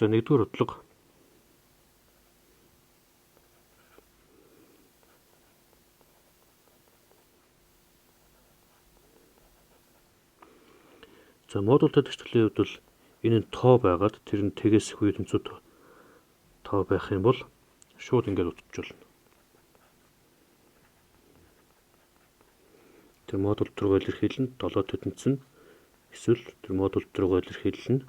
За нэгдүгээр бодлого за модультай төгсгөлийн хувьд бол энэ нь тоо байгаад тэр нь тэгээс их үе тэнцүү тоо байх юм бол шууд ингээд утчихвол тэр модуль руу илэрхийлэн 7 тотонцсон эсвэл тэр модуль руу илэрхийлэн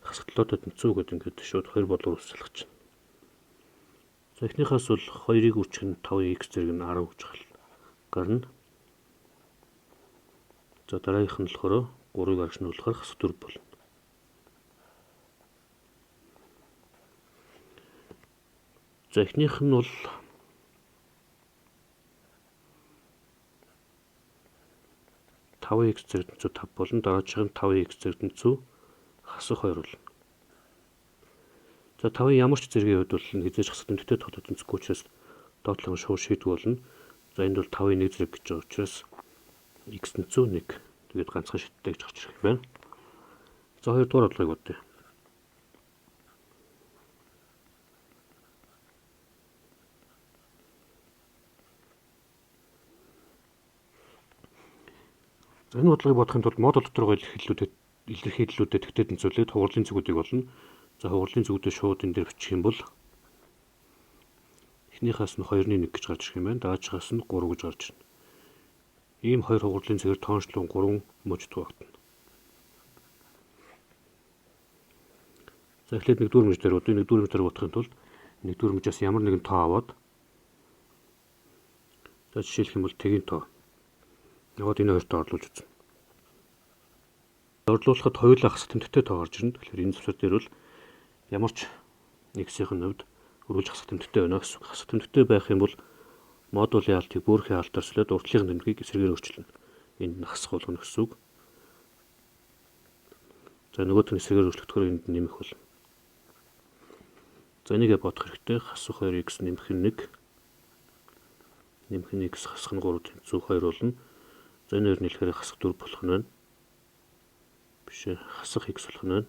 хасгалт тотонцоо гэдэг ингээд шууд 2 бодлоор үсэлгэж байна. За эхнийхээс бол 2-ыг үүсгэх нь 5x зэрэг нь 10 гэж гарна. За дараагийнх нь болохоор 3-ыг агшнуулахаар хасах 4 болно. За эхнийх нь бол (5x зэрэг тэнцүү 5) болон дараачих нь 5x зэрэг тэнцүү хасах 2 болно. За 5-ын ямар ч зэргийн хувьд бол хязгаарч хасах тэмдэгтэй тоо тэнцэхгүй учраас доотлон шууд шийдвэр болно. За энд бол 5-ын 1 зэрэг гэж байгаа учраас x тэнцүү 1 тэгээд ганцхан шийдтэй гэж гарч ирэх байна. За 2 дугаар бодлогыг бодъё. За энэ бодлогыг бодохын тулд модуль дотор илэрхийллүүдэд тэгтэй тэнцвүүлээд хугарлын зүгүүдийг болно. За хугарлын зүгүүдээ шууд энэ дээр бичих юм бол эхнийхээс нь 2-ны 1 гэж гарч ирэх юм байна. Дараагийнхаас нь 3 гэж гарч ирнэ. Ийм хоёр хугарлын зэрэг тоончлон 3 мужид хуваагдана. За эхлээд нэгдүгээр мэж дээр бодъё. Нэгдүгээр мэж дээр бодохын тулд нэгдүгээр мөжөөс ямар нэгэн тоо аваад за жишээлх юм бол тэгийн тоо. Яваад энэ хоёрт орлуулж үзнэ. Орлуулахад хоёулаа хасах тэмдэгтэй тоо гарч ирнэ. Тэгэхээр энэ зэвсэг дээр бол ямар ч x-ийн хувьд өргүүлж хасах тэмдэгтэй байна гэсэн үг. Хасах тэмдэгтэй байх юм бол модулийн алтыг бөөрхийн алтаар солиод уртлын тэмдгийг эсрэгээр өөрчилнө. Энд нь хасах болгоно гэсэн үг. За нөгөөт нь эсрэгээр өөрчлөгдөхөөр энд нэмэх болно. За энийгээ бодох хэрэгтэй. Хасах 2x нэмэх нь 1. Нэмэх нь x хасах нь 3 тэнцүү 2 болно. За энэ хоёр нийлэхээр хасах 4 болох нь байна. Биш хасах x болох нь байна.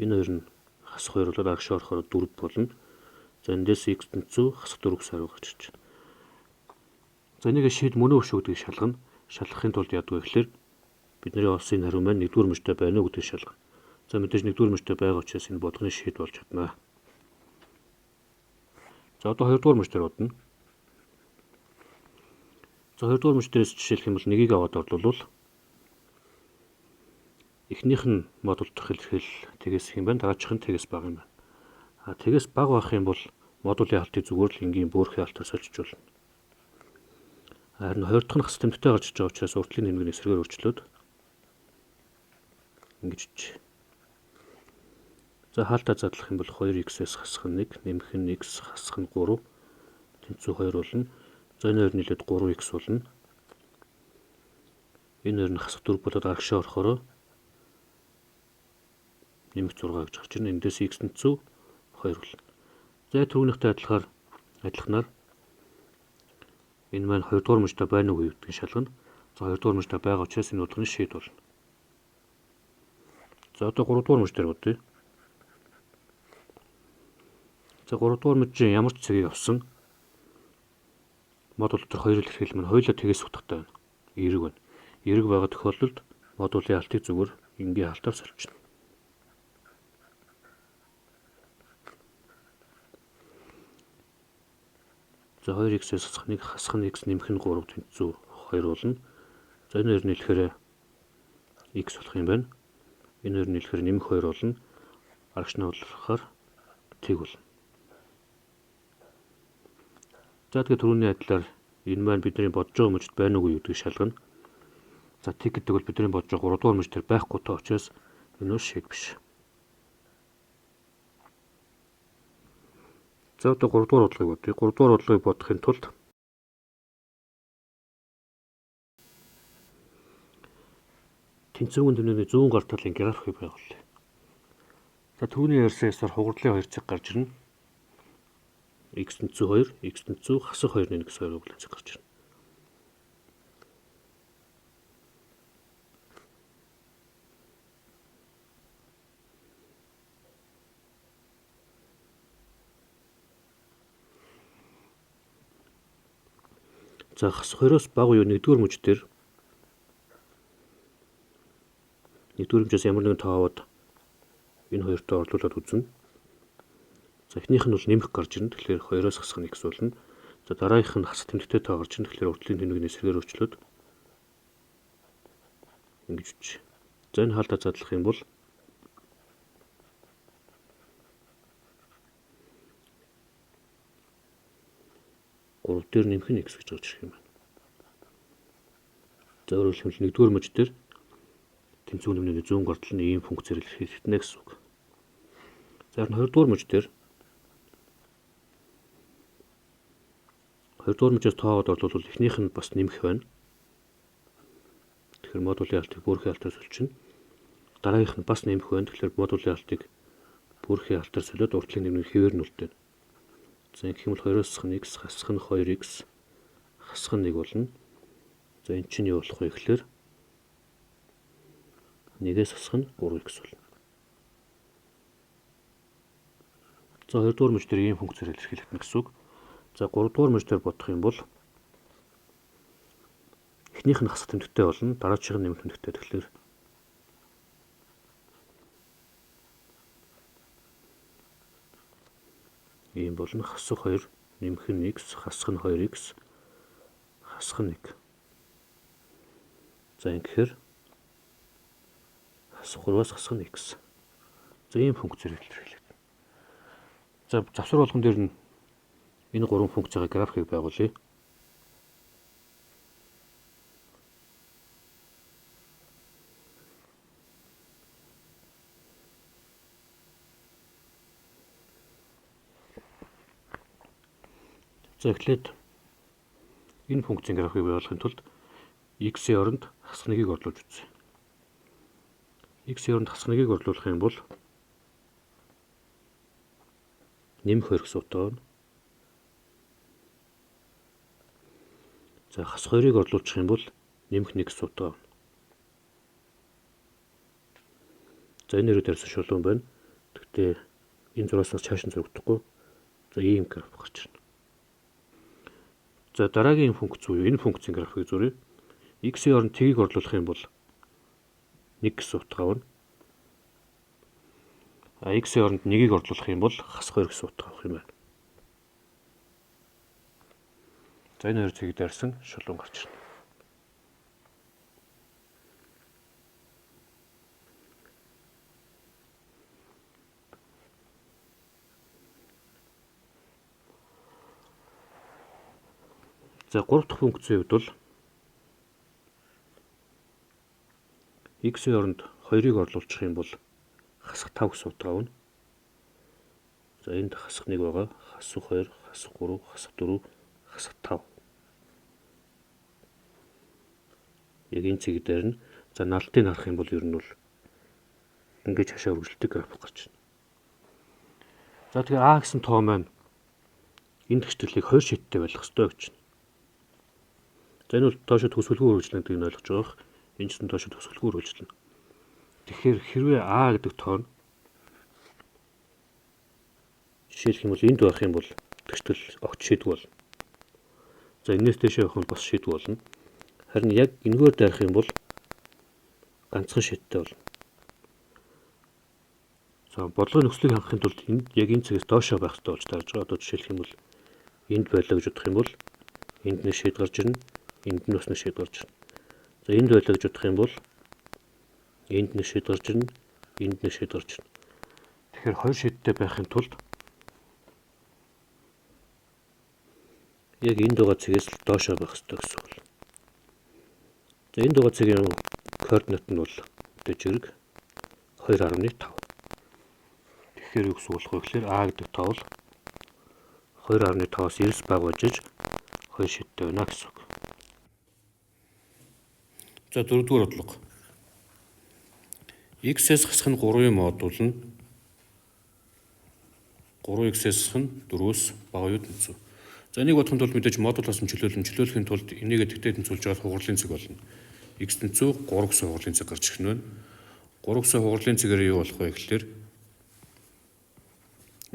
Энэ хоёр нь хасах 2 болоод агш орохоор 4 болно. За эндээс x тэнцүү хасах 4 гэсэн хариу гарч ирж байна. За энийг шийд мөн үү шүү гэдгийг шалгана. Шалгахын тулд яадаг вэ гэхээр бидний олсон хариу маань нэгдүгээр мөжтэй байна уу гэдгийг шалгана. За мэдээж нэгдүгээр мөжтэй байгаа учраас энэ болгоны шийд болж чадна. За одоо хоёрдугаар мөж дээр бодно. За хоёрдугаар мөж дээрээс жишээлх юм бол нэгийг аваад орлуулвал эхнийх нь модуль дахь илэрхийлэл тэгээс юм байна. Дараачих нь тэгээс бага юм байна. Тэгээс бага байх юм бол модулийн алтыг зүгээр л энгийн бөөрхийн алтаар сольж болно. Харин хоёр дахь нь хас тэмдэгтэй гарч иж байгаа учраас уртлын тэмдгийг эсрэгээр өөрчлөөд ингэж ич. За хаалтаа задлах юм бол 2x-ээс хасах нь 1, нэмэх нь x хасах нь 3 тэнцүү 2 болно. За энэ хоёр нийлээд 3x болно. Энэ хоёр нь хасах 4 болоод агшаа орохоор нэмэх 6 гэж гарч ирнэ. Эндээс x тэнцүү 2 болно. За түрүүнийхтэй адилханаар энэ маань 2 дугаар мөжтэй байна уу гэдгийг шалгана. За 2 дугаар мөжтэй байгаа учраас энэ болгоны шийд болно. За одоо 3 дугаар мөж дээр бодъё. За 3 дугаар мөжийн ямар ч цэгийг авсан модуль дотор хоёр илэрхийлэл маань хоёулаа тэгээс утгатай байна. Эерэг байна. Эерэг байгаа тохиолдолд модулийн алтыг зүгээр энгийн алтаар сольчихно. За 2x-ээс хасах нь x нэмэх нь 3 тэнцүү 2 болно. За энэ хоёр нийлэхээр x болох юм байна. Энэ хоёр нийлэхээр нэмэх 2 болно. Арагш нуулахаар тэг болно. За тэгээд түрүүний адилаар энэ маань бидний бодож байгаа мөжд байна уугүй гэдгийг шалгана. За тэг гэдэг бол бидний бодож байгаа 3 дугаар мөж төр байхгүй тоо учраас энэ нь шийд биш. За одоо 3 дугаар бодлогыг бодъё. 3 дугаар бодлогыг бодохын тулд тэнцвэрийн тэмдэгний зүүн гар талын графикийг байгуулъя. За түүний ярьсан ясаар хугарлын 2 цаг гарч ирнэ. x тэнцүү 2, x тэнцүү хасах 2-ны 1-2 хугарлын цаг гарч ирнэ. За хас 2-оос бага буюу 1-р мөч дээр 1-р мөчөөс ямар нэгэн тоо аваад энэ хоёртоо орлуулад үзнэ. За эхнийх нь бол нэмэх гарч ирнэ. Тэгэхээр 2-оос хасах нь x болно. За дараагийнх нь хасах тэмдэгтэй тоо гарч ирнэ. Тэгэхээр урдлын тэмдгийг эсрэгээр өөрчлөөд ингэж үчи. За энэ хаалтаа задлах юм бол гурав дээр нэмэх нь x гэж гарч ирэх юм байна. За өөрөөр хэлбэл 1-р мөч дээр тэнцвэр нэмний зүүн гардал нь ийм функцээр илэрхийлэгдэнэ гэсэн үг. За 2-р мөч дээр 2-р мөчөөс тоогоод орлуулвал эхнийх нь бас нэмэх байна. Тэгэхээр модулийн алтыг бүрхийн алтаар солино. Дараагийнх нь бас нэмэх байна. Тэгэхээр модулийн алтыг бүрхийн алтаар солиод урдлын нэмний хэвээр нь үлдээнэ. За ингэх юм бол 2-оос хасах нь x, хасах нь 2x, хасах нь 1 болно. За эн чинь юу болох вэ гэхээр 1-ээс хасах нь 3x болно. За 2-р мөч дээр ийм функцээр илэрхийлэгдэнэ гэсэн үг. За 3-р мөч дээр бодох юм бол эхнийх нь хасах тэмдэгтэй болно, дараачих нь нэмэх тэмдэгтэй. Тэгэхээр ийм болно. Хасах 2, нэмэх нь x, хасах нь 2x, хасах нь 1. За ингэхээр хасах 3-аас хасах нь x. За ийм функцээр илэрхийлэгдэнэ. За завсар болгон дээр нь энэ гурван функцийн графикийг байгуулъя. За эхлээд энэ функцийн графикийг байгуулахын тулд x-ийн оронд хасах нэгийг орлуулж үзье. X-ийн оронд хасах нэгийг орлуулах юм бол нэмэх 2 гэсэн утга байна. За хасах 2-ыг орлуулчих юм бол нэмэх 1 гэсэн утга байна. За энэ нэрээр тарьсан шулуун байна. Гэхдээ энэ зураас цааш нь зурагдахгүй. За ийм график гарч ирнэ. За дараагийн функц буюу энэ функцийн графикийг зуръя. X-ийн оронд тгийг орлуулах юм бол 1 гэсэн утга авна. X-ийн оронд 1-ийг орлуулах юм бол хасах 2 гэсэн утга авах юм байна. За энэ хоёр цэгийг дарьсан шулуун гарч ирнэ. За 3 дахь функцийн хувьд бол x-ийн оронд 2-ыг орлуулчих юм бол хасах 5 гэсэн утга авна. За энд хасах 1 байгаа. Хасах 2, хасах 3, хасах 4, хасах 5. Яг энэ цэг дээр нь за налтыг харах юм бол ер нь бол ингэж хашаа үргэлжлдэг график гарч байна. За тэгэхээр a гэсэн тоо маань энэ тэгшлэлийг 2 шидтэй байлгах ёстой гэж байна. За энэ бол доошо төсвөлгүй үргэлжлэнэ гэдгийг ойлгож байгаа. Энэ ч доошо төсвөлгүй үргэлжлэнэ. Тэгэхээр хэрвээ a гэдэг тоо нь жишээлх юм бол энд байх юм бол тэгштэл огт шийдвэр болно. За энэс дэшээ явах нь бас шийдвэр болно. Харин яг энэгээр дайрах юм бол ганцхан шийдтэй болно. За бодлогын нөхцөлийг хангахын тулд яг энэ цэгээс доошоо байх хэрэгтэй болж тарж байгаа. Одоо жишээлх юм бол энд байлаа гэж бодох юм бол энд нэг шийд гарч ирнэ. Энд нь бас нэг шийд гарч ирнэ. За энд байлаа гэж бодох юм бол энд нэг шийд гарч ирнэ. Энд нэг шийд гарч ирнэ. Тэгэхээр хоёр шийдтэй байхын тулд яг энд байгаа цэгээс л доошоо байх хэрэгтэй гэсэн үг. За энд байгаа цэгийн координат нь бол жирэг 2.5. Тэгэхээр юу гэсэн үг болох вэ гэхээр a гэдэг тоо бол 2.5-аас 9 бага бажиж 2 шидтэй байна гэсэн үг. За дөрөвдүгээр бодлого. X-ээс хасах нь 3-ын модуль нь 3x-ээс хасах нь 4-өөс бага юу тэнцүү. За энийг бодохын тулд мэдээж модуль болсон чөлөөлөхийн тулд энийг тэгтээ тэнцвүүлж байгаа хугарлын цэг болно. X тэнцүү 3 гэсэн хугарлын цэг гарч ирэх нь байна. 3 гэсэн хугарлын цэгээр юу болох вэ гэхээр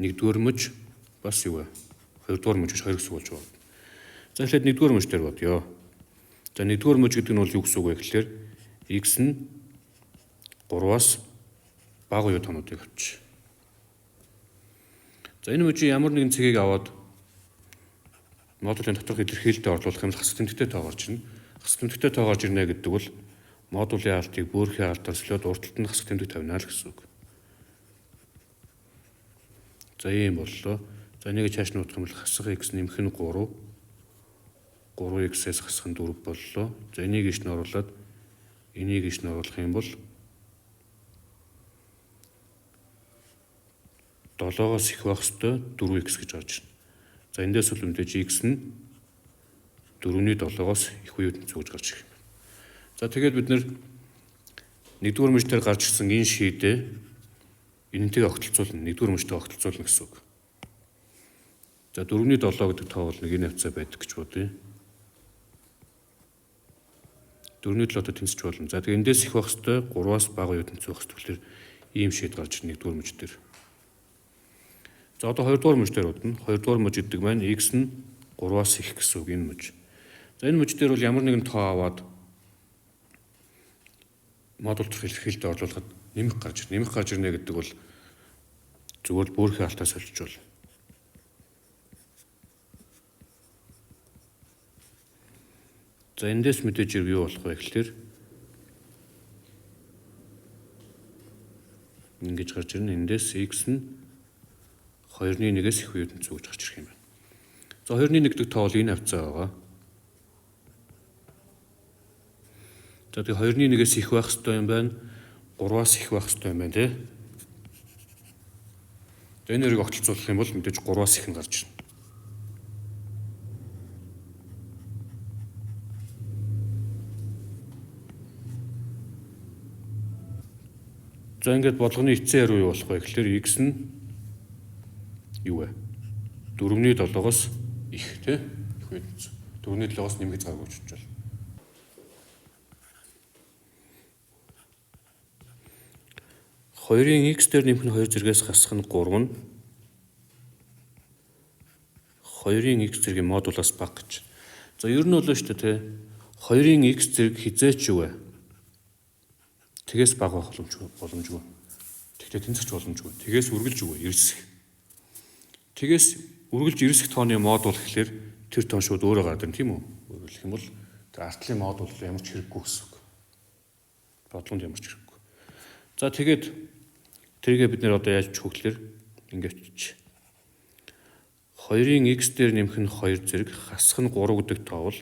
1-р мөж бас юу вэ? 2-р мөж 2 гэсэн болж байгаа. За эхлээд нэгдүгээр мөч дээр бодъё. За нэгдүгээр мөч гэдэг нь бол юу гэсэн үг вэ гэхээр x нь 3-аас бага уу тоонуудыг авчих. За энэ мөчийн ямар нэгэн цэгийг аваад модулийн доторх илэрхийлэлтэд орлуулах юм бол хасах тэмдэгтэй тоо гарч ирнэ. Хасах тэмдэгтэй тоо гарч ирнэ гэдэг бол модулийн алтыг бөөрхийн алтаар солиод уртталт нь хасах тэмдэг тавина л гэсэн үг. За ийм боллоо. За энийг цааш нь утгах юм бол хасах x нэмэх нь 3. 3x-ээс хасах нь 4 боллоо. За энийг иш нь оруулаад энийг иш нь оруулах юм бол 7-оос их байх ёстой 4x гэж гарч ирнэ. За эндээс бол мэдээж x нь 4-ний 7-оос их буюу тэнцвэж гарч ирэх юм. За тэгээд бид нэгдүгээр мөчтөр гарч ирсэн энэ шийдээ энэнтэйг огтлцуулна, нэгдүгээр мөчтөд огтлцуулна гэсэн үг. За 4-ний 7 гэдэг тоо бол нэг энэ хавцаа байдаг гэж бодъё. 4-ний 7-д тэнцэж болно. За тэгээд эндээс их байх ёстой 3-аас бага юу тэнцэх байх ёстой. Тэгэхээр ийм шийд гарч ирнэ нэгдүгээр мөчтөр. За одоо 2-р мөч дээр бодно. 2-р мөч гэдэг маань x нь 3-аас их гэсэн үг энэ мөч. За энэ мөч дээр бол ямар нэгэн тоо аваад модуль дэх илэрхийлэлтэд орлуулахад нэмэх гарч ирнэ. Нэмэх гарч ирнэ гэдэг бол зүгээр бөөрхийн алтаа солиж болно. За эндээс мэдээж юу болох вэ гэхээр ингэж гарч ирнэ. Эндээс x нь 2-ны 1-ээс их үеийн тэнцвэж гарч ирэх юм байна. За 2-ны 1 гэдэг тоо бол энэ хавцаа байгаа. За тэгээ 2-ны 1-ээс их байх ёстой юм байна. 3-аас их байх ёстой юм байна тий. За энэ хоёрыг огтлцуулах юм бол мэдээж 3-аас их нь гарч ирнэ. За ингээд болгоны эцсийн хариу юу болох вэ гэхээр x нь юу вэ? 4-ний 7-оос их тий. Их үед 4-ний 7-оос нэмэх цаг үүсэж байна. Хоёрын x дээр нэмэх нь 2 зэргээс хасах нь 3 нь 2-ын x зэргийн модулаас бага гэж. За ер нь бол шүү дээ тий. 2-ын x зэрэг хизээч юу вэ? Тэгээс бага байх боломжгүй. Тэгтээ тэнцэж боломжгүй. Тэгээс үргэлж юу вэ? Эрсэх. Тэгээс үргэлж эрсэх тооны модуль гэхэлэр тэр тоон шууд өөрөө гардаг юм тийм үү? Өөрөөр хэлэх юм бол тэр артлын модуль ямар ч хэрэггүй гэсэн үг. Бодлогонд ямар ч хэрэггүй. За тэгээд тэргээ бид нэр одоо яаж чухлэлэр ингээд чиж. 2-ын x дээр нэмэх нь 2 зэрэг хасах нь 3 гэдэг тоо бол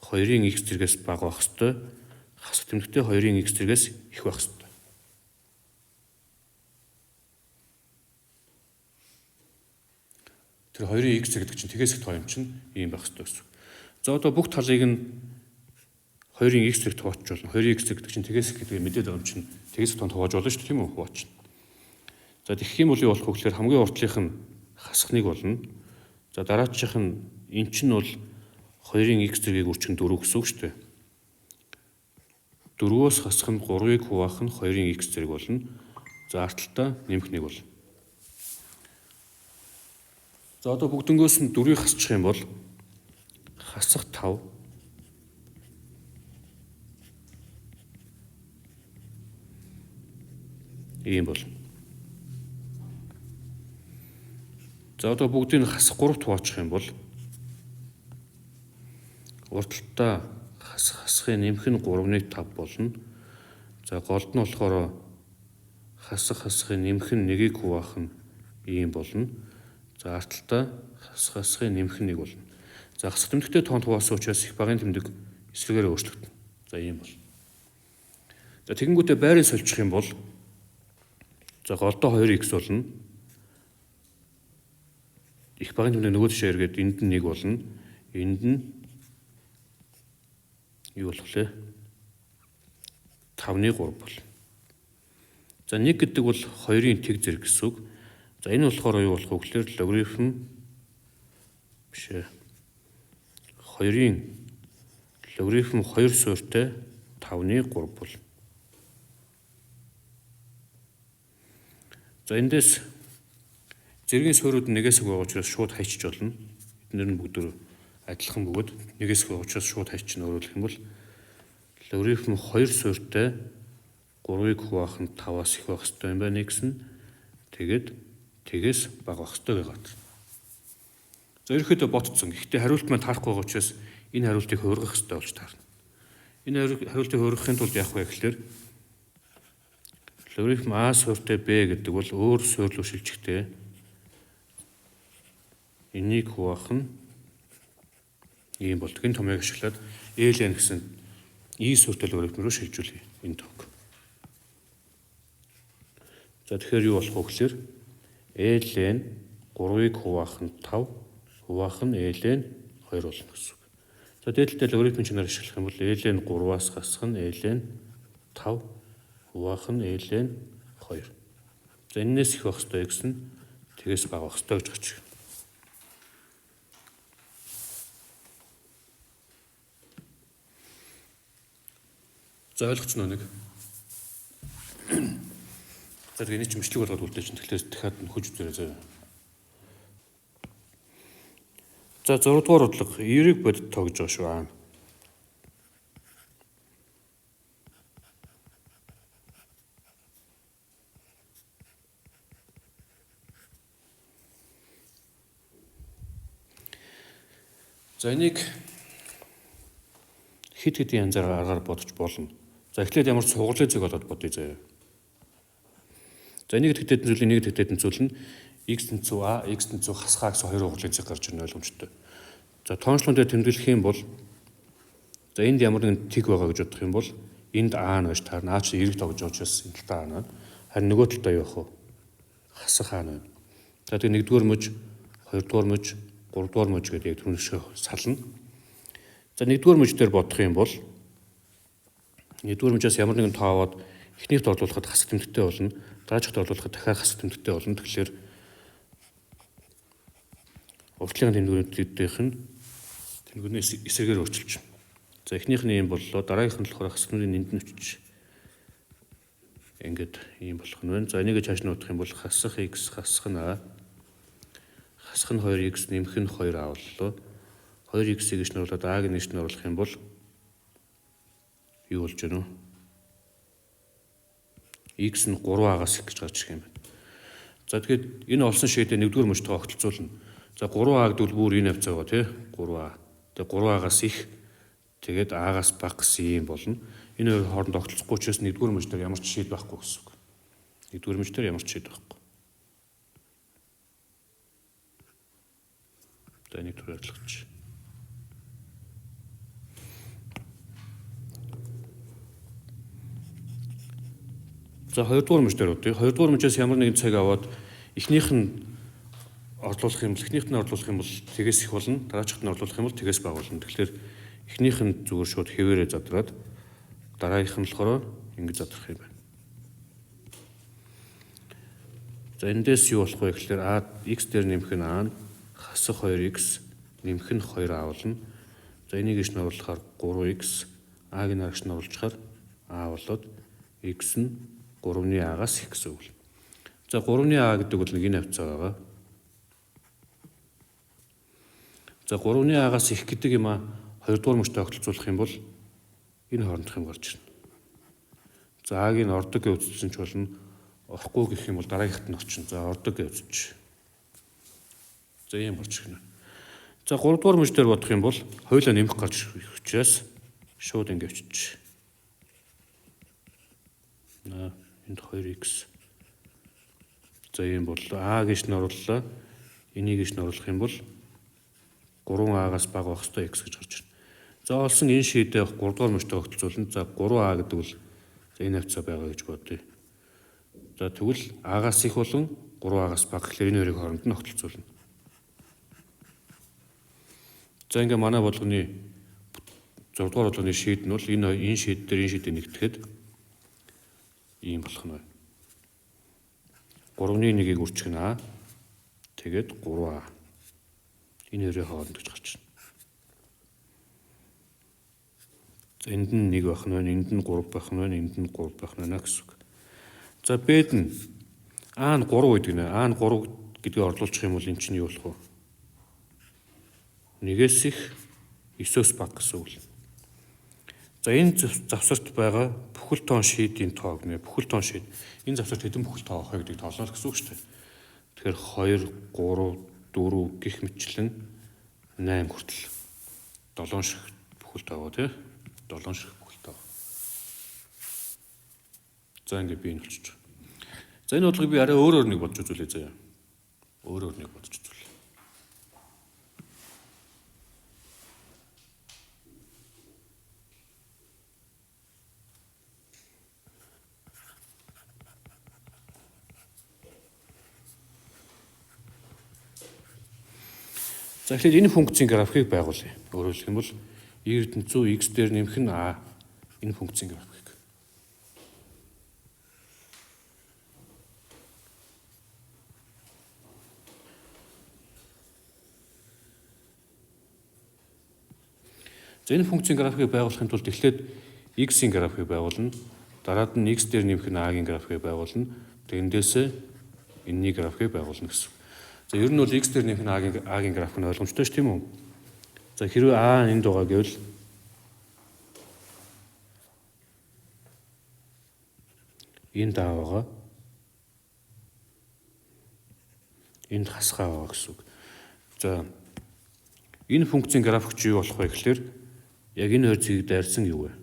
2-ын x зэрэгээс бага байх ёстой. Хасах тэмдэгтээ 2-ын x зэрэгээс их байх ёстой. Тэр 2-ын x гэдэг чинь тэгээс их тоо юм чинь ийм байх ёстой гэсэн. За одоо бүх талыг нь 2-ын x зэрэг тооч болно. 2-ын x гэдэг чинь тэгээс их гэдэг мэдээд байгаа юм чинь тэгээс их тоо тоож болно шүү дээ тийм үү? Хуваачна. За тэгэх юм бол юу болох вэ гэхээр хамгийн уртлынх нь хасахныг болно. За дараачих нь эн чинь бол 2-ын x зэргийг үрчгэн 4 гэсэн үг шүү дээ. 4-өөс хасах нь 3-ыг хуваах нь 2-ын x зэрэг болно. За арталтаа нэмэх нэг бол. За одоо бүгднгөөс нь 4-ийг хасчих юм бол хасах 5 ийм бол. За одоо бүгдийг хасах 3-т хуваачих юм бол урталтаа хасахын нэмэх нь 3-ны 5 болно. За голд нь болохоор хасахын нэмэх нь 1-ийг хуваах нь ийм болно. За арталтаа хасахын нэмэх нь 1 болно. За хасах тэмдэгтээ тоонд хуваасан учраас их багын тэмдэг эсрэгээр өөрчлөгдөнө. За ийм бол. За тэгэнгүүтээ байрыг сольчих юм бол за голдоо 2x болно. Их багын тэмдэг нөгөө тишээ эргээд энд нь 1 болно. Энд нь юу болох вэ? 5-ны 3 болно. За 1 гэдэг бол 2-ын тэг зэрэг гэсэн үг. За энэ болохоор юу болох вэ гэхээр логарифм биш ээ. 2-ын логарифм 2 суурьтай 5-ны 3 бол. За эндээс зэргийн суурьуд нэгээс байгаа учраас шууд хайчиж болно. Эднэр нь бүгд адилхан бөгөөд нэгээс их учраас шууд хайчин өөрөлдөх юм бол логарифм 2 суурьтай 3-ыг хуваах нь 5-аас их байх ёстой юм байна гэсэн. Тэгээд тэгээс бага байх ёстой байгаад. За ерөөхдөө ботцсон. Гэхдээ хариулт маань таарахгүй байгаа учраас энэ хариултыг хуургах ёстой болж таарна. Энэ хариултыг хуургахын тулд яах вэ гэхээр логарифм А суурьтай Б гэдэг бол өөр суурьлуу шилжихтэй. Энийг хуваах нь ийм болдог. Энэ томьёог ашиглаад ln гэсэн I суурьтай логарифм руу шилжүүлье энэ тог. За тэгэхээр юу болох вэ гэхээр ln 3-ыг хуваах нь 5, хуваах нь ln 2 болно гэсэн үг. За дээдлэлтэй логарифмын чанар ашиглах юм бол ln 3-аас гасах нь ln 5, хуваах нь ln 2. За энэс их байх ёстой гэсэн тэгээс бага байх ёстой гэж гарч ирнэ. За ойлгоцсон уу нэг? За энийг ч мөчлөг болгоод үлдээж чинь тэгэхээр дахиад нөхөж үзээрэй заяа. За 6 дугаар бодлого 9-ийг бодит тоо гэж байгаа шүү аа. За энийг хит хитийн янзаар аргаар бодож болно. За эхлээд ямар ч сугарлын зэг болоод бодъё заяа. За энийг тэгтээдэн зүйл энийг тэгтээдэн зүйл нь x тэнцүү a, x тэнцүү хасгаа гэсэн хоёр угарлын зэг гарч ирнэ ойлгомжтой. За тоончлон дээр тэмдэглэх юм бол за энд ямар нэгэн тэг байгаа гэж бодох юм бол энд a нь байж таарна. А чи эрэг тогж учраас энэ талдаа a нь. Харин нөгөө талдаа юу вэ? Хасах a нь. За тэгээ 1-р мөж, 2-р мөж, 3-р мөж гэдэг яг түрүүн шиг сална. За 1-р мөж дээр бодох юм бол 1-р мөжөөс ямар нэгэн тоо аваад эхнийхд орлуулахад хасах тэмдэгтэй болно. Дараачихд орлуулахад дахиад хасах тэмдэгтэй болно. Тэгэхээр уртлын тэмдгүүдийнх нь тэмдгүүднээс эсрэгээр өөрчилж байна. За эхнийх нь ийм боллоо. Дараагийнх нь болохоор хасахнуудын энд нь очиж ингээд ийм болох нь байна. За энийг цааш нь утгах юм бол хасах x хасах нь a, хасах нь 2x нэмэх нь 2a боллоо. 2x-ийг иш нь оруулаад a-г нь иш нь оруулах юм бол юу болж байна вэ? X нь 3a-гаас их гэж гарч ирэх юм байна. За тэгэхээр энэ олсон шийдээ 1-р мөжтэй огтлцуулна. За 3a гэдэг бол бүр энэ хавцаа байгаа тий 3a. Тэгээ 3a-гаас их тэгээд a-гаас бага гэсэн юм болно. Энэ хоёр хооронд огтлцохгүй учраас 1-р мөж дээр ямар ч шийд байхгүй гэсэн үг. 1-р мөж дээр ямар ч шийд байхгүй. За энийг түрүү ойлгоч. За 2-р мөж дээр бодъё. 2-р мөжөөс ямар нэгэн цаг аваад эхнийх нь орлуулах юм бол тэгээс их болно. Дараачихд нь орлуулах юм бол тэгээс бага болно. Тэгэхээр эхнийх нь зүгээр шууд хэвээрээ задраад дараагийнх нь болохоор ингэж задрах юм байна. За эндээс юу болох вэ гэхээр a x дээр нэмэх нь a, хасах 2x нэмэх нь 2a болно. За энийг иш нь оруулахаар 3x, a-г нь арагш нь оруулчихаар a болоод x нь 3-ны a-гаас их гэсэн үг. За 3-ны a гэдэг бол нэг энэ хавцаа байгаа. За 3-ны a-гаас их гэдэг юм а 2-р мөжтэй огтлцуулах юм бол энэ хоорондох юм гарч ирнэ. За a-г нь ордог гэж үзсэн ч болно. Орохгүй гэх юм бол дараагийнхт нь орчин. За ордог гэж үзэж. За ийм болж ирнэ. За 3-р мөж дээр бодох юм бол хоёулаа нэмэх гарч ирэх учраас шууд ингэ очиж. Энд 2x. За ийм боллоо. A гэж нь орууллаа. Энийг гэж нь оруулах юм бол 3a-гаас бага байх ёстой x гэж гарч ирнэ. За олсон энэ шийдээ 3-р мөжтэй огтлцуулна. За 3a гэдэг бол энэ хавцаа байгаа гэж бодъё. За тэгвэл a-гаас их болон 3a-гаас бага гэхлээр энэ хоёрын хооронд нь огтлцуулна. За ингээ манай болгоны 6-р болгоны шийд нь бол энэ шийд дээр энэ шийдээ нэгтгэхэд ийм болох нь байна. 3-ны 1-ийг үржих нь a. Тэгээд 3a. Энэ хоёрын хооронд гэж гарч ирнэ. За энд нь 1 байх нь байна, энд нь 3 байх нь байна, энд нь 3 байх нь байна гэсэн үг. За Б-д нь a нь 3 гэдэг нэ. a нь 3 гэдгийг орлуулчих юм бол эн чинь юу болох вэ? 1-ээс их 9-өөс бага гэсэн үг. За энэ завсарт байгаа бүхэл тоон шийдийн тоог нэ бүхэл тоон шийд. Энэ завсарт хэдэн бүхэл тоо авах вэ гэдгийг тоолно гэсэн үг шүү дээ. Тэгэхээр 2, 3, 4 гих мэтчлэн 8 хүртэл 7 шиг бүхэл тоо тий. 7 шиг бүхэл тоо. За ингэ би энэ болчих. За энэ бодлогыг би арай өөр нэг бодож үзүүлээ заяа. Өөр нэг бодож үзүүлээ. За эхлээд энэ функцийн графикийг байгуулъя. Өөрөөр хэлбэл y-100 x дээр нэмэх нь a энэ функцийн график. За энэ функцийн графикийг байгуулахын тулд эхлээд x-ийн графикийг байгуулна. Дараад нь x дээр нэмэх нь a-гийн графикийг байгуулна. Тэндээсээ энэний графикийг байгуулна гэсэн. За ер нь бол x дээр нэмэх нь a-гийн график нь ойлгомжтой ш тийм үү? За хэрвээ a энд байгаа гэвэл энд a байгаа. Энд хасгаа байгаа гэсэн үг. За энэ функцийн график юу болох вэ гэхээр яг энэ хоёр зэгийг дайрсан юу вэ?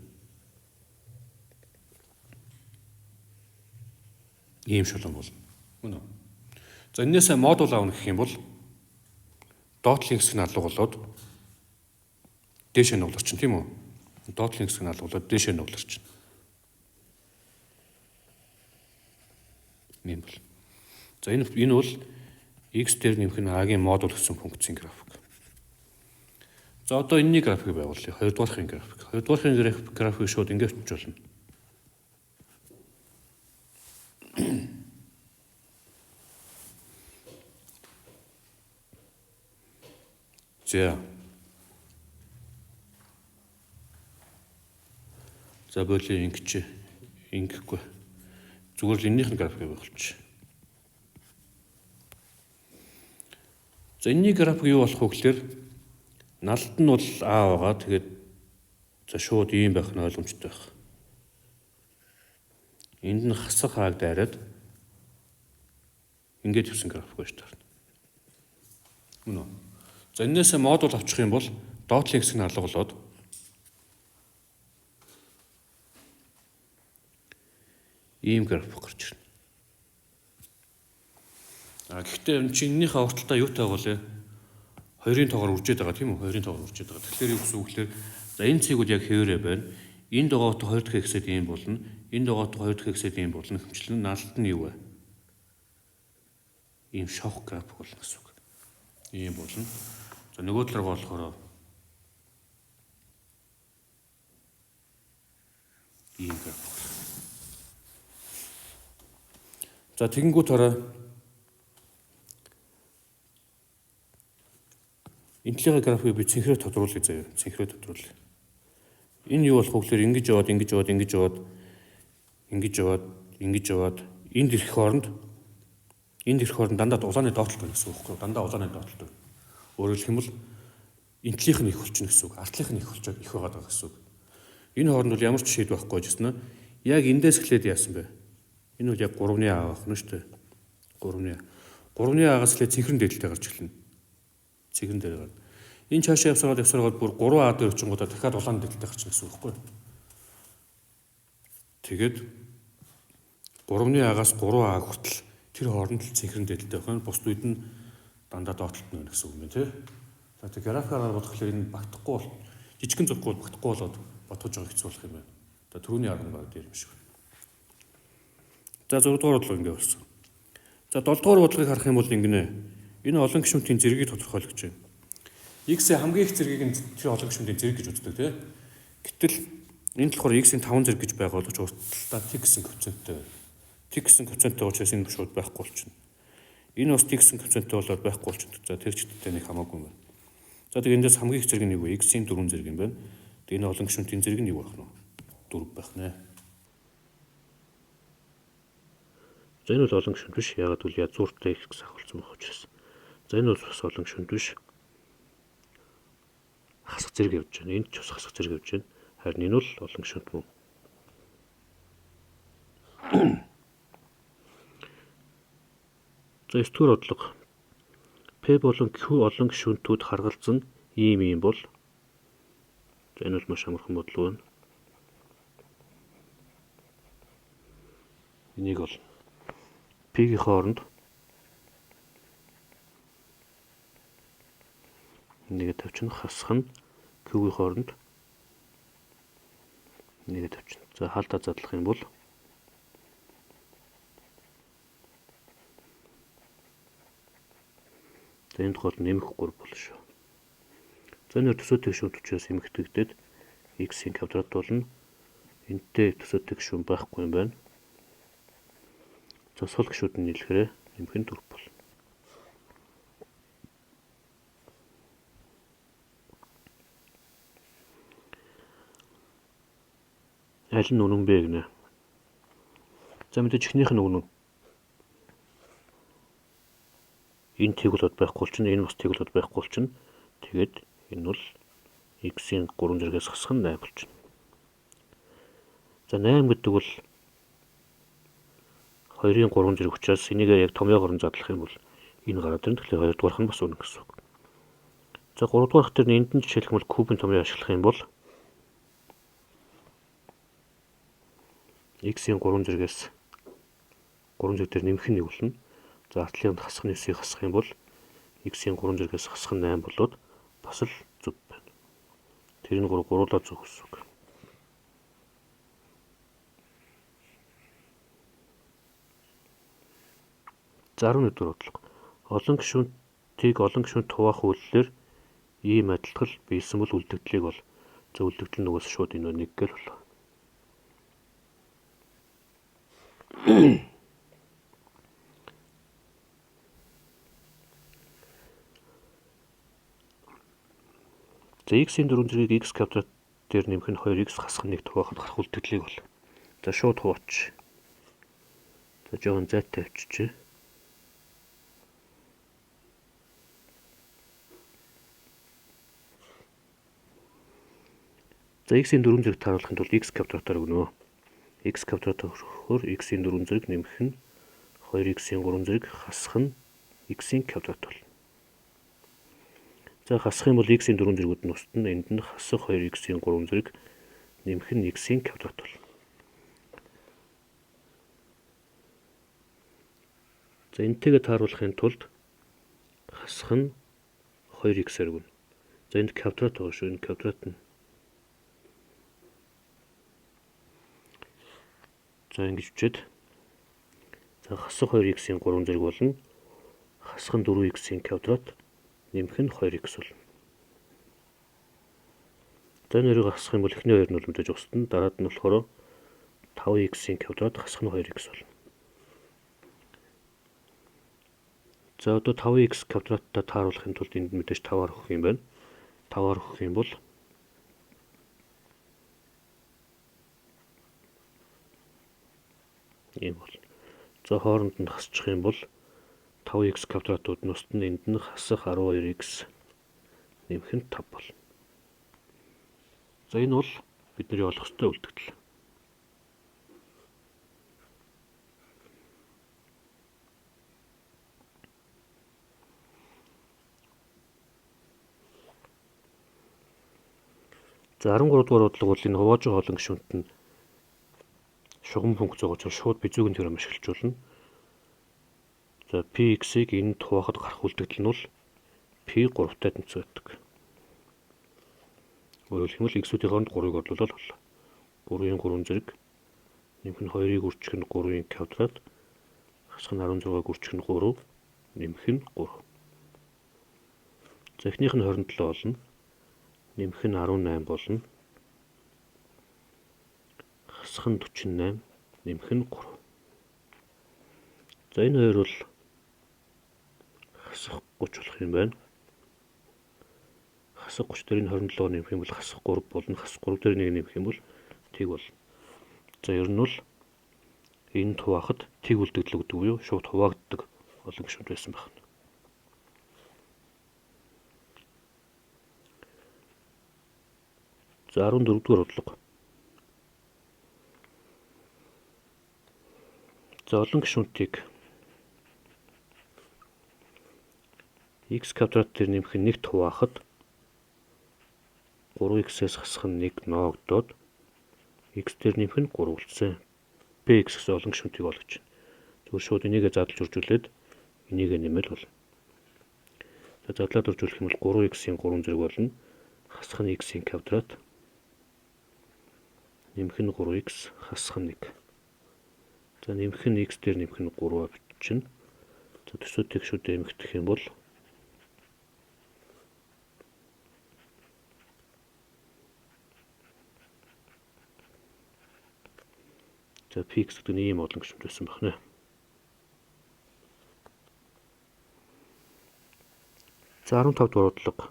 Ийм шулуун болно. Үнэ. За энээсээ модуль аавна гэх юм бол dot-ийн хэсэг нь алга болоод дээшээ нугларчин тийм үү? Dot-ийн хэсэг нь алга болоод дээшээ нугларчин. Ийм бол. За энэ бол x дээр нэмэх нь a-гийн модуль гэсэн функцийн график. За одоо энэний график байгуулъя. 2 дугаархын график. 2 дугаархын график шууд ингэж болно. За боли ингэхгүй. Зүгээр л энэнийх нь график байгуулчих. За энэний график юу болох вэ гэхээр налд нь бол А байгаа. Тэгээд за шууд ийм байх нь ойлгомжтой байх. Энд нь хасах хааг дайраад ингэж тавьсан график байж таарна. Үнэ. За энээсээ модуль авчих юм бол dot-ийн хэсэг нь алга болоод ийм график гарч ирнэ. Гэхдээ энэ чинийхээ урталтаа юутай байгуулъя? Хоёрын тоогоор үржээд байгаа тийм үү? Хоёрын тоогоор үржээд байгаа. Тэгэхээр юу гэсэн үг гэхээр за энэ цэгүүд яг хэвээрээ байна. Энд байгаа 2 дахь хэсэд ийм болно. Энд байгаа 2 дахь хэсэд ийм болно. Хэмчлэн налд нь юу вэ? Ийм шовх график болно гэсэн үг. Ийм болно. За нөгөө талаар болохоор ийм график. За тэгэнгүүт хараа энэний графикийг би цэнхрээ тодруулъя заяа. Цэнхрээ тодруулъя. Энэ юу болох вэ гэхээр ингэж яваад энд ирэх хооронд дандаа улааны доотлолт байна гэсэн үг байхгүй юу? Дандаа улааны доотлолт байна. Өөрөөр хэлбэл энтлийнх нь их болчихно гэсэн үг. Артлынх нь их болчиход их байгаа гэсэн үг. Энэ хооронд бол ямар ч шийд байхгүй гэсэн нь яг эндээс эхлээд яасан бэ? Энэ бол яг 3-ны А байх нь шүү дээ. 3-ны А. 3-ны А-гаас эхлээд цэнхрэн дээдэлтэй гарч эхэлнэ. Цэгэн дээр гарна. Энэ цаашаа явсараад бүр 3А дээр очингуудаа дахиад улаан дээлтэй гарч ирсэн байхгүй юу? Тэгээд 3-ны А-гаас 3А хүртэл тэр хооронд л цэнхрэн дээлтэй байх нь бусд үед нь дандаа доотлолт нь гэсэн үг юм тий. За тэг графикаараа бодохлоор энэ багтахгүй бол жижигхэн зурхгүй багтахгүй болоод бодож байгаа хэцүү болох юм байна. За түрүүний арга баг дээр юм шиг байна. За 6 дугаар бодлого ингэ болсон. За 7 дугаар бодлогыг харах юм бол ингэнэ. Энэ олон гишүүнтийн зэргийг тодорхойлж байна. X-ийн хамгийн их зэргийг нь тэр олон гишүүнтийн зэрэг гэж үздэг тийм. Гэтэл энэ болохоор X-ийн 5 зэрэг гэж байгаа боловч уртталтаа T гэсэн коэффициенттэй байна. T гэсэн коэффициенттэй учраас энэ шууд байхгүй болчихно. Энэ бас T гэсэн коэффициенттэй болоод байхгүй болчихно. За тэр ч гэдэг нэг хамаагүй юм байна. За тэгээ эндээс хамгийн их зэрэг нь юу вэ? X-ийн 4 зэрэг юм байна. Тэгээ энэ олон гишүүнтийн зэрэг нь юу байх нь вэ? 4 байх нэ. За энэ бол олон гишүүнт биш. Ягаад гэвэл язгууртай X агуулсан байх учраас. За энэ бол бас олон гишүүнт биш. хасах зэрэг явж байна. Энд ч бас хасах зэрэг явж байна. Харин энэ бол олон гишүүнт мөн. За 9-р одлого. P болон Q олон гишүүнтүүд харгалзан ийм бол энэ бол маш амархан бодлого байна. Энийг бол P-ийн хооронд нэгэ тавьчихна, хасах нь Q-ийн хооронд нэгэ тавьчихна. За хаалтаа задлах юм бол энд гол нэмэх 3 болно шүү. За энэ төсөөтэй гишүүн түчээс эмэгтэйгдээд x-ийн квадрат болно. Энтэй төсөөтэй гишүүн байхгүй юм байна. За сул гишүүд нь нийлэхээр нэмэх нь 4 болно. Аль нь үнэн бэ гинэ? За мэдээж ихнийх нь үнэн. Энэ тэглүүд байхгүй болчихно, энэ бас тэглүүд байхгүй болчихно. Тэгээд энэ бол x-ийн 3 зэрэгээс хасах нь 8 болчихно. За 8 гэдэг бол 2-ын 3 зэрэг учраас энийг яг томьёогоор нь задлах юм бол энэ гараад ирнэ. Тэгэхээр 2 дугаарх нь бас үнэн гэсэн үг. За 3 дугаарх дээр энд нь жишээлх юм бол кубын томьёо ашиглах юм бол x-ийн 3 зэрэгээс 3 зэрэг дээр нэмэх нь 1 болно. За артлын хасах нь 9-ийг хасах юм бол x-ийн 3 зэрэгээс хасах нь 8 болоод бас л зөв байна. Тэр нь 3 гуруулаа зөв гэсэн үг. За 11-р бодлого. Олон гишүүнтийг олон гишүүнт хуваах үйлдэлээр ийм адилтгал биелсэн бол үлдэгдлийг бол зөвлөгдөл нөгөөс шууд энэ нэг гэл болоо. За x-ийн 4 зэргийг x квадрат дээр нэмэх нь 2x хасах нь 1 хуваахад гарах үлдэгдлийг бол. За шууд хуваач. За жоохон зайтай авчиж. За x-ийн 4 зэрэг тааруулахын тулд x квадратаар өгнө. X квадратаар өгөхөөр x-ийн 4 зэрэг нэмэх нь 2x-ийн 3 зэрэг хасах нь x-ийн квадрат болно. За хасах юм бол x-ийн 4 зэргүүд нь устна. Энд нь хасах 2x-ийн 3 зэрэг нэмэх нь x-ийн квадрат болно. За энтэйгээ тааруулахын тулд хасах нь 2x-аар өгнө. За энд квадрат байгаа шүү. Энэ квадрат нь. За ингэж үчээд. За хасах 2x-ийн 3 зэрэг болно. Хасах нь 4x-ийн квадрат нэмэх нь 2x болно. За нэрийг хасах юм бол эхний хоёр нь бол мэдээж устна. Дараад нь болохоор 5x-ийн квадрат хасах нь 2x болно. За одоо 5x квадраттай тааруулахын тулд энд мэдээж 5-аар өгөх юм байна. 5-аар өгөх юм бол ийм бол. За хооронд нь хасчих юм бол 5x квадратууд нь устна. Энд нь хасах 12x нэмэх нь 5 болно. За энэ бол бидний олох ёстой үлдэгдэл. За 13 дугаар бодлого бол энэ хувааж байгаа олон гишүүнт нь шугам функц байгаа учраас шууд бизүүгийн теорем ашиглаж болно. За px-ийг энд хуваахад гарах үлдэгдэл нь бол p 3-тай тэнцүү байдаг. Өөрөөр хэлбэл x-үүдийн хооронд 3-ыг орлуулаад боллоо. 3-ын 3 зэрэг нэмэх нь 2-ыг үржих нь 3-ын квадрат хасах нь 16-ыг үржих нь 3 нэмэх нь 3. За эхнийх нь 27 болно. Нэмэх нь 18 болно. Хасах нь 48 нэмэх нь 3. За энэ хоёр бол хасах 30 болох юм байна. Хасах 30 дээр энэ 27 нэмэх юм бол хасах 3 болно. Хасах 3 дээр нэг нэмэх юм бол тэг бол. За ер нь бол энд хуваахад тэг үлдэгдэл өгдөг буюу шууд хуваагддаг олон гишүүнт байсан байна. За 14 дугаар бодлого. За олон гишүүнтийг x квадрат дээр нэмэх нь 1 хуваахад 3x-ээс хасах нь 1 ноогдоод x дээр нэмэх нь 3 болсон. Px гэсэн олон гишүүнтийг олгож байна. Зүгээр шууд энийгээ задлж үржүүлээд энийгээ нэмэл болно. За задлаад үржүүлэх юм бол 3x-ийн 3 зэрэг болно. Хасах нь x-ийн квадрат. Нэмэх нь 3x, хасах нь 1. За нэмэх нь x дээр нэмэх нь 3 бичнэ. За төсөөдийг шууд эмэгдэх юм бол за px гэдэг нь ийм олон гишүүнт байсан байна. За 15 дугаар бодлого.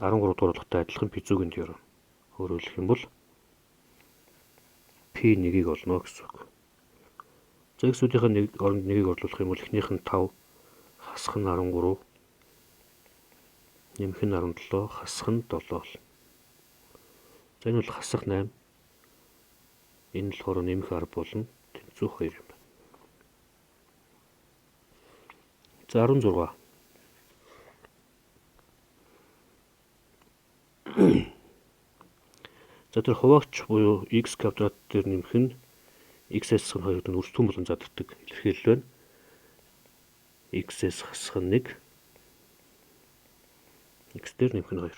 13 дугаар бодлоготой адилхан p-зүүгийн теорем. Өөрөөр хэлэх юм бол p1-ийг олно гэсэн үг. За x-үүдийн оронд 1-ийг орлуулах юм бол эхнийх нь 5, хасах нь 13, нэмэх нь 17, хасах нь 7 болно. За энэ бол хасах 8. Энэ болохоор нэмэх 10 болно. Тэнцүү 2 юм байна. За 16. За тэр хуваагч буюу x квадрат дээр нэмэх нь x-ээс хасах нь 2 гэдэг нь өрсөлдөөн болон задардаг илэрхийлэл байна. X-ээс хасах нь 1, x дээр нэмэх нь 2.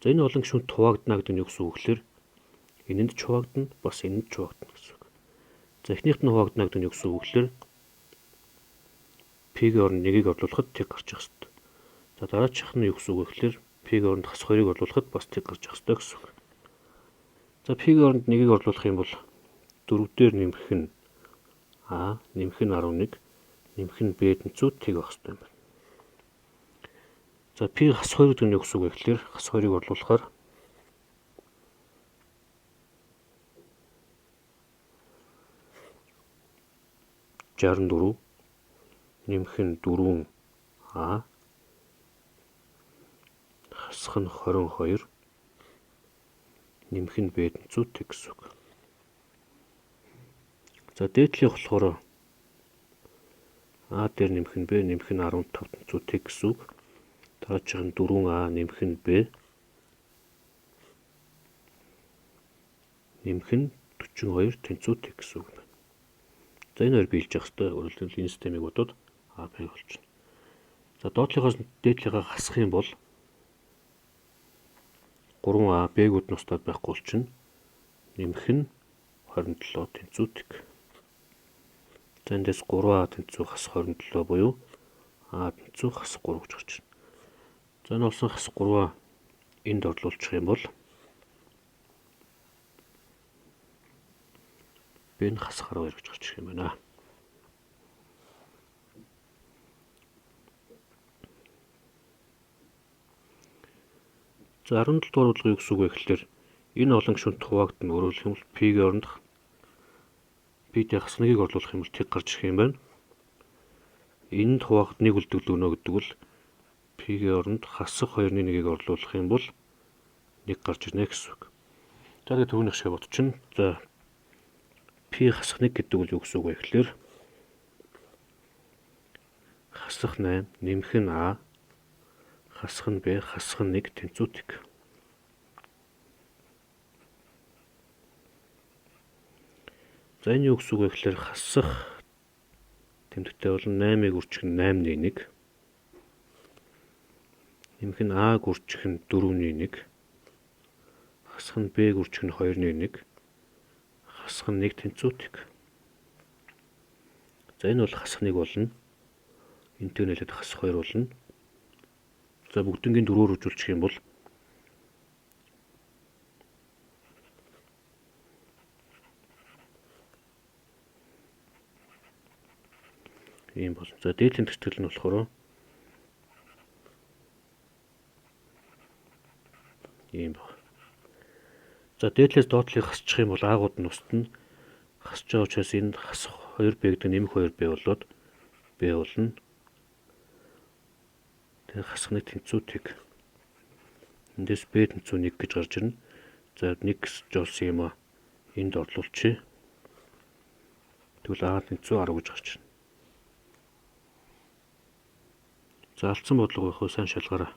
За энэ олон гишүүнт хуваагдана гэдэг нь юу гэсэн үг гэхээр энэнд ч хуваагдана, бас энэнд ч хуваагдана гэсэн үг. За эхнийхт нь хуваагдана гэдэг нь юу гэсэн үг гэхээр p-ийн оронд 1-ийг орлуулахад тэг гарч ирэх ёстой. За дараачих нь юу гэсэн үг гэхээр p-ийн оронд хас 2-ыг орлуулахад бас тэг гарч ирэх ёстой гэсэн үг. За p-ийн оронд 1-ийг орлуулах юм бол 4 дээр нэмэх нь a, нэмэх нь 11, нэмэх нь b тэнцүү тэг байх ёстой юм байна. За p хас 2 гэдэг нь юу гэсэн үг вэ гэхээр хас 2-ыг орлуулахаар 64, нэмэх нь 4a, хасах нь 22, нэмэх нь b тэнцүү тэг гэсэн үг. За дээдлийнх болохоор a дээр нэмэх нь b, нэмэх нь 15 тэнцүү тэг гэсэн үг. Дараачих нь 4a, нэмэх нь b, нэмэх нь 42 тэнцүү тэг гэсэн үг байна. За энэ хоёр биелж явах хэрэгтэй. Өөрөөр хэлбэл энэ системийг бодоод а б болчихно. За доотлихоос дээдлийгээ хасах юм бол 3а б-гүүд нь устдаад байхгүй болчихно. Нэмэх нь 27 тэнцүү тэг. За эндээс 3а тэнцүү хас 27 буюу а тэнцүү хас 3 гэж гарч ирнэ. За энэ болсон хас 3а энд орлуулчих юм бол b-н хас 12 гэж гарч ирэх юм байна. За 17 дугаар бодлого юу гэсэн үг вэ гэхээр энэ олон гишүүнт хуваагдана. Өөрөөр хэлэх юм бол p-ийн оронд p-тэй хас 1-ийг орлуулах юм бол тэг гарч ирэх юм байна. Энд хуваагдныг үлдүүлнэ гэдэг бол p-ийн оронд хасах 2-ны 1-ийг орлуулах юм бол 1 гарч ирнэ гэсэн үг. За тэгээд түүнийх шиг бодчихно. За p хасах 1 гэдэг бол юу гэсэн үг вэ гэхээр хасах 8, нэмэх нь a, хасах нь b, хасах нь 1 тэнцүү тэг. За энэ юу гэсэн үг вэ гэхээр хасах тэмдэгтэй бол 8-ыг үржих нь 8-ны 1, нэмэх нь a-г үржих нь 4-ний 1, хасах нь b-г үржих нь 2-ны 1, хасах нь 1 тэнцүү тэг. За энэ бол хасах 1 болно. Энтэй нэлээд хасах 2 болно. За бүгднгийн 4-өөр үржүүлчих юм бол ийм болно. За дээдлийн тэгтгэл нь болохоор ийм байна. За дээдлээс доотлыг хасчих юм бол аагууд нь устна. Хасж байгаа учраас энэ хас 2b гэдэг нэмэх 2b болоод b болно. Тэгээ хасах 1 тэнцүү тэг. Эндээс B тэнцүү 1 гэж гарч ирнэ. За 1 гэж олсон юм а энд орлуулчих. Тэгвэл А тэнцүү 10 гэж гарч ирнэ. За алдсан бодлого байх уу сайн шалгаарай.